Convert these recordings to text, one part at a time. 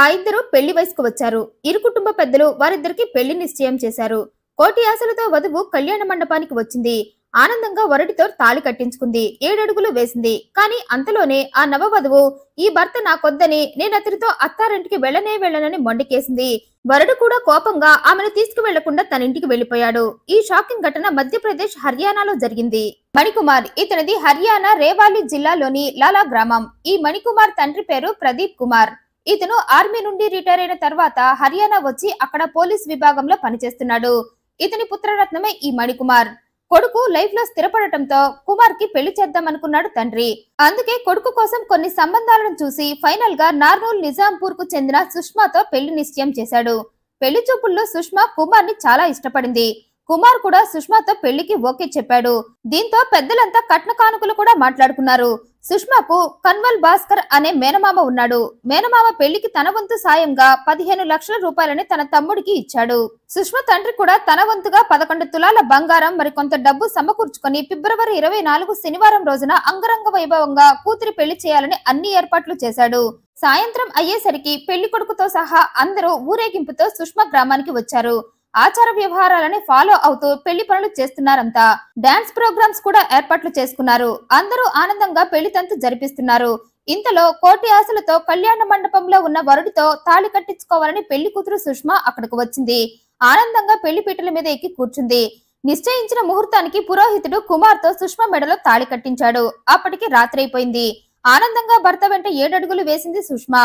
ఆ ఇద్దరు పెళ్లి వయసుకు వచ్చారు. ఇరు కుటుంబ పెద్దలు వారిద్దరికి పెళ్లి నిశ్చయం చేశారు. కోటి ఆశలతో వధువు కళ్యాణ మండపానికి వచ్చింది. ఆనందంగా వరుడితో తాళి కట్టించుకుంది. 7 అడుగులు వేసింది. కానీ అంతలోనే ఆ నవవధువు ఈ భర్త నాకొద్దని నేనతనితో అత్తారింటికి వెళ్ళనని మొండికేసింది. వరుడు కూడా కోపంగా ఆమెను తీసుకువెళ్లకుండా తన ఇంటికి వెళ్లిపోయాడు. ఈ షాకింగ్ ఘటన మధ్యప్రదేశ్ హర్యానాలో జరిగింది. మణికుమార్ ఇతనిది హర్యానా రేవాలి జిల్లాలోని లాలా గ్రామం. ఈ మణికుమార్ తండ్రి పేరు ప్రదీప్ కుమార్. ఇతను ఆర్మీ నుండి రిటైర్ అయిన తర్వాత హర్యానా వచ్చి అక్కడ పోలీస్ విభాగంలో పనిచేస్తున్నాడు. ఇతని పుత్రరత్నమే ఈ మణికుమార్. కొడుకు లైఫ్ లో స్థిరపడటంతో కుమార్ కి పెళ్లి చేద్దామనుకున్నాడు తండ్రి. అందుకే కొడుకు కోసం కొన్ని సంబంధాలను చూసి ఫైనల్ గా నార్నూల్ నిజాంపూర్ కు చెందిన సుష్మాతో పెళ్లి నిశ్చయం చేశాడు. పెళ్లి చూపుల్లో సుష్మా కుమార్ ని చాలా ఇష్టపడింది. కుమార్ కూడా సుష్మాతో పెళ్లికి ఓకే చెప్పాడు. దీంతో పెద్దలంతా కట్న కానుకలు కూడా మాట్లాడుకున్నారు. సుష్మాకు కన్వల్ భాస్కర్ అనే మేనమామ ఉన్నాడు. మేనమామ పెళ్లికి తన వంతు సాయంగా 15 లక్షల రూపాయలని తన తమ్ముడికి ఇచ్చాడు. సుష్మా తండ్రి కూడా తన వంతుగా 11 తులాల బంగారం మరికొంత డబ్బు సమకూర్చుకొని ఫిబ్రవరి 24 శనివారం రోజున అంగరంగ వైభవంగా కూతురి పెళ్లి చేయాలని అన్ని ఏర్పాట్లు చేశాడు. సాయంత్రం అయ్యేసరికి పెళ్లి కొడుకుతో సహా అందరూ ఊరేగింపుతో సుష్మా గ్రామానికి వచ్చారు. ఆచార వ్యవహారాలని ఫాలో అవుతూ పెళ్లి పనులు చేస్తున్నారంతా. డాన్స్ ప్రోగ్రామ్స్ కూడా ఏర్పాట్లు చేసుకున్నారు. అందరూ ఆనందంగా పెళ్లి తంతు జరిపిస్తున్నారు. ఇంతలో కోటి ఆశలతో కళ్యాణ మండపంలో ఉన్న వరుడితో తాళి కట్టించుకోవాలని పెళ్లి కూతురు సుష్మా అక్కడికి వచ్చింది. ఆనందంగా పెళ్లి పీటల మీద ఎక్కి కూర్చుంది. నిశ్చయించిన ముహూర్తానికి పురోహితుడు కుమార్ తో సుష్మా మెడలో తాళి కట్టించాడు. అప్పటికి రాత్రైపోయింది. ఆనందంగా భర్త వెంట 7 అడుగులు వేసింది సుష్మా.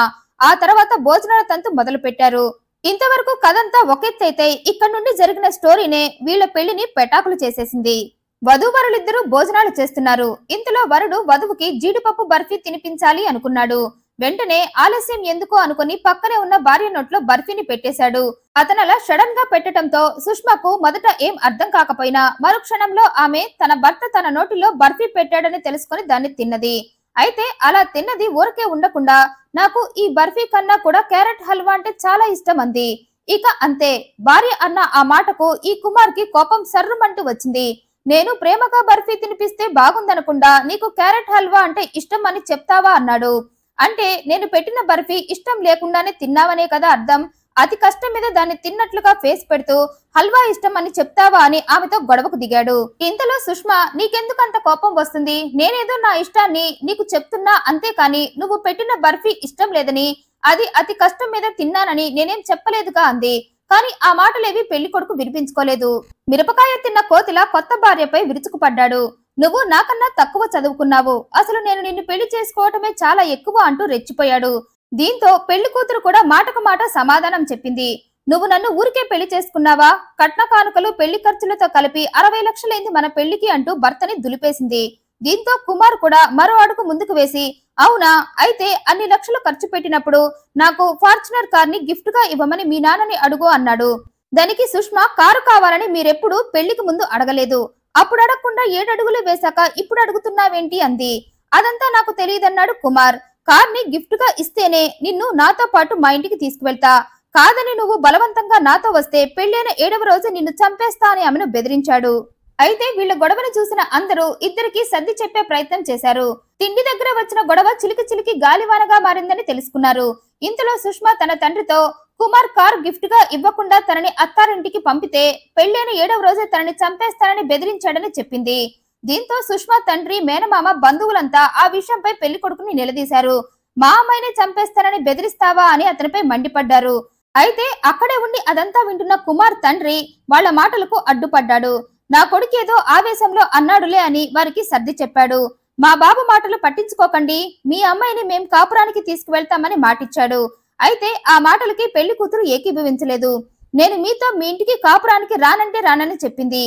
ఆ తర్వాత భోజనాల తంతు మొదలు పెట్టారు. ఇంతవరకు కథంతా ఒకెత్తైతే ఇక్కడ నుండి జరిగిన స్టోరీనే వీళ్ల పెళ్లిని పెటాకులు చేసేసింది. వధూవరులిద్దరూ భోజనాలు చేస్తున్నారు. ఇంతలో వరుడు వధువుకి జీడిపప్పు బర్ఫీ తినిపించాలి అనుకున్నాడు. వెంటనే ఆలస్యం ఎందుకు అనుకుని పక్కనే ఉన్న భార్య నోట్లో బర్ఫీని పెట్టేశాడు. అతనలా సడన్ గా పెట్టడంతో సుష్మాకు మొదట ఏం అర్థం కాకపోయినా మరుక్షణంలో ఆమె తన భర్త తన నోటిలో బర్ఫీ పెట్టాడని తెలుసుకుని దాన్ని తిన్నది. అయితే అలా తిన్నది ఊరకే ఉండకుండా నాకు ఈ బర్ఫీ కన్నా కూడా క్యారెట్ హల్వా అంటే చాలా ఇష్టం అంది. ఇక అంతే. భార్య అన్న ఆ మాటకు ఈ కుమార్ కి కోపం సర్రుమంటూ వచ్చింది. నేను ప్రేమగా బర్ఫీ తినిపిస్తే బాగుందనకుండా నీకు క్యారెట్ హల్వా అంటే ఇష్టం అని చెప్తావా అన్నాడు. అంటే నేను పెట్టిన బర్ఫీ ఇష్టం లేకుండానే తిన్నావనే కదా అర్థం. అతి కష్టం మీద దాన్ని తిన్నట్లుగా ఫేస్ పెడుతూ హల్వా ఇష్టం అని చెప్తావా అని ఆమెతో గొడవకు దిగాడు. ఇంతలో సుష్మా నీకెందుకంత కోపం వస్తుంది? నేనేదో నా ఇష్టాన్ని నీకు చెప్తున్నా అంతేకాని నువ్వు పెట్టిన బర్ఫీ ఇష్టం లేదని అది అతి కష్టం మీద తిన్నానని నేనేం చెప్పలేదుగా అంది. కానీ ఆ మాటలేవి పెళ్లి కొడుకు వినిపించుకోలేదు. మిరపకాయ తిన్న కోతిలా కొత్త భార్యపై విరుచుకుపడ్డాడు. నువ్వు నాకన్నా తక్కువ చదువుకున్నావు, అసలు నేను నిన్ను పెళ్లి చేసుకోవటమే చాలా ఎక్కువ అంటూ రెచ్చిపోయాడు. దీంతో పెళ్లి కూతురు కూడా మాటకు మాట సమాధానం చెప్పింది. నువ్వు నన్ను ఊరికే పెళ్లి చేసుకున్నావా? కట్న కానుకలు పెళ్లి ఖర్చులతో కలిపి 60 లక్షలైంది మన పెళ్లికి అంటూ భర్తని దులిపేసింది. దీంతో కుమార్ కూడా మరో అడుగు ముందుకు వేసి అవునా, అయితే అన్ని లక్షలు ఖర్చు పెట్టినప్పుడు నాకు ఫార్చునర్ కార్ ని గిఫ్ట్ గా ఇవ్వమని మీ నాన్నని అడుగు అన్నాడు. దానికి సుష్మా కారు కావాలని మీరెప్పుడు పెళ్లికి ముందు అడగలేదు. అప్పుడు అడగకుండా 7 అడుగులు వేశాక ఇప్పుడు అడుగుతున్నావేంటి అంది. అదంతా నాకు తెలియదన్నాడు కుమార్. కార్ ని గిఫ్ట్ గా ఇస్తేనే నిన్ను నాతో పాటు మా ఇంటికి తీసుకువెళ్తా, కాదని నువ్వు బలవంతంగా నాతో వస్తే పెళ్లైన 7వ రోజు నిన్ను చంపేస్తా అని ఆమెను బెదిరించాడు. అయితే వీళ్ళ గొడవను చూసిన అందరూ ఇద్దరికి సర్ది చెప్పే ప్రయత్నం చేశారు. తిండి దగ్గర వచ్చిన గొడవ చిలికి చిలికి గాలివానగా మారిందని తెలుసుకున్నారు. ఇంతలో సుష్మా తన తండ్రితో కుమార్ కార్ గిఫ్ట్ గా ఇవ్వకుండా తనని అత్తారింటికి పంపితే పెళ్లైన 7వ రోజే తనని చంపేస్తానని బెదిరించాడని చెప్పింది. దీంతో సుష్మా తండ్రి మేనమామ బంధువులంతా ఆ విషయంపై పెళ్లి కొడుకుని నిలదీశారు. మా అమ్మాయిని చంపేస్తానని బెదిరిస్తావా అని అతనిపై మండిపడ్డారు. అయితే అక్కడే ఉండి అదంతా వింటున్న కుమార్ తండ్రి వాళ్ల మాటలకు అడ్డుపడ్డాడు. నా కొడుకేదో ఆవేశంలో అన్నాడులే అని వారికి సర్ది చెప్పాడు. మా బాబు మాటలు పట్టించుకోకండి, మీ అమ్మాయిని మేం కాపురానికి తీసుకువెళ్తామని మాటిచ్చాడు. అయితే ఆ మాటలకి పెళ్లి కూతురు ఏకీభవించలేదు. నేను మీతో మీ ఇంటికి కాపురానికి రానంటే రానని చెప్పింది.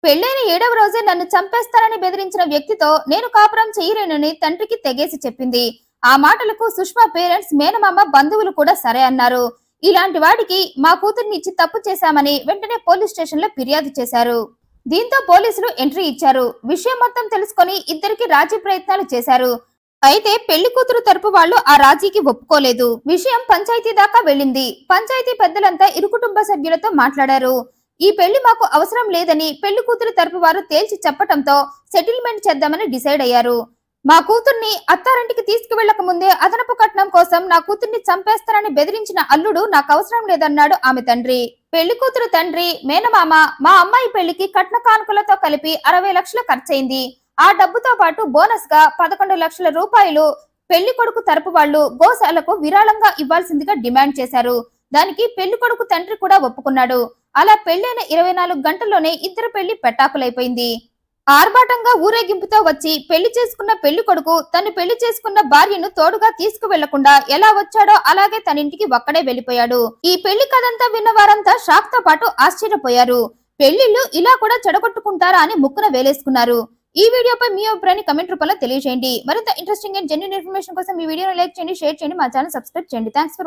పెళ్లైన 7వ రోజే నన్ను చంపేస్తానని బెదిరించిన వ్యక్తితో నేను కాపురం చేయలేనని తండ్రికి తెగేసి చెప్పింది. ఆ మాటలకు సుష్మా పేరెంట్స్ మేనమామ బంధువులు కూడా సరే అన్నారు. ఇలాంటి వాడికి మా కూతుర్ని ఇచ్చి తప్పు చేశామని వెంటనే పోలీస్ స్టేషన్ లో ఫిర్యాదు చేశారు. దీంతో పోలీసులు ఎంట్రీ ఇచ్చారు. విషయం మొత్తం తెలుసుకొని ఇద్దరికి రాజీ ప్రయత్నాలు చేశారు. అయితే పెళ్లి కూతురు తరపు వాళ్ళు ఆ రాజీకి ఒప్పుకోలేదు. విషయం పంచాయతీ దాకా వెళ్ళింది. పంచాయతీ పెద్దలంతా ఇరు కుటుంబ సభ్యులతో మాట్లాడారు. ఈ పెళ్లి మాకు అవసరం లేదని పెళ్లి కూతురు తరపు వారు తేల్చి చెప్పటంతో సెటిల్మెంట్ చేద్దామని డిసైడ్ అయ్యారు. మా కూతుర్ని అత్తారింటికి తీసుకువెళ్లక ముందే అదనపు కట్నం కోసం నా కూతుర్ని చంపేస్తానని బెదిరించిన అల్లుడు నాకు అవసరం లేదన్నాడు ఆమె తండ్రి. పెళ్లి కూతురు తండ్రి, మేనమామ మా అమ్మాయి పెళ్లికి కట్న కానుకలతో కలిపి 60 లక్షలు ఖర్చయింది. ఆ డబ్బుతో పాటు బోనస్ గా 11 లక్షల రూపాయలు పెళ్లి కొడుకు తరపు వాళ్లు గోశాలకు విరాళంగా ఇవ్వాల్సిందిగా డిమాండ్ చేశారు. దానికి పెళ్లి కొడుకు తండ్రి కూడా ఒప్పుకున్నాడు. అలా పెళ్లైన 24 గంటల్లోనే ఇద్దరు పెళ్లి పెటాకులైపోయింది. ఆర్భాటంగా ఊరేగింపుతో వచ్చి పెళ్లి చేసుకున్న పెళ్లి కొడుకు తను పెళ్లి చేసుకున్న భార్యను తోడుగా తీసుకువెళ్లకుండా ఎలా వచ్చాడో అలాగే తన ఇంటికి ఒక్కడే వెళ్లిపోయాడు. ఈ పెళ్లి కథంతా విన్న వారంతా షాక్ తో పాటు ఆశ్చర్యపోయారు. పెళ్లిళ్లు ఇలా కూడా చెడగొట్టుకుంటారా అని ముక్కున వేలేసుకున్నారు. ఈ వీడియోపై మీ అభిప్రాయాన్ని కమెంట్ రూపంలో తెలియజేయండి. మరింత ఇంట్రెస్టింగ్ అండ్ జెన్యూన్ ఇన్ఫర్మేషన్ కోసం ఈ వీడియోను లైక్ చేయండి, షేర్ చేయండి, మా ఛానల్ సబ్స్క్రైబ్ చేయండి. Thanks for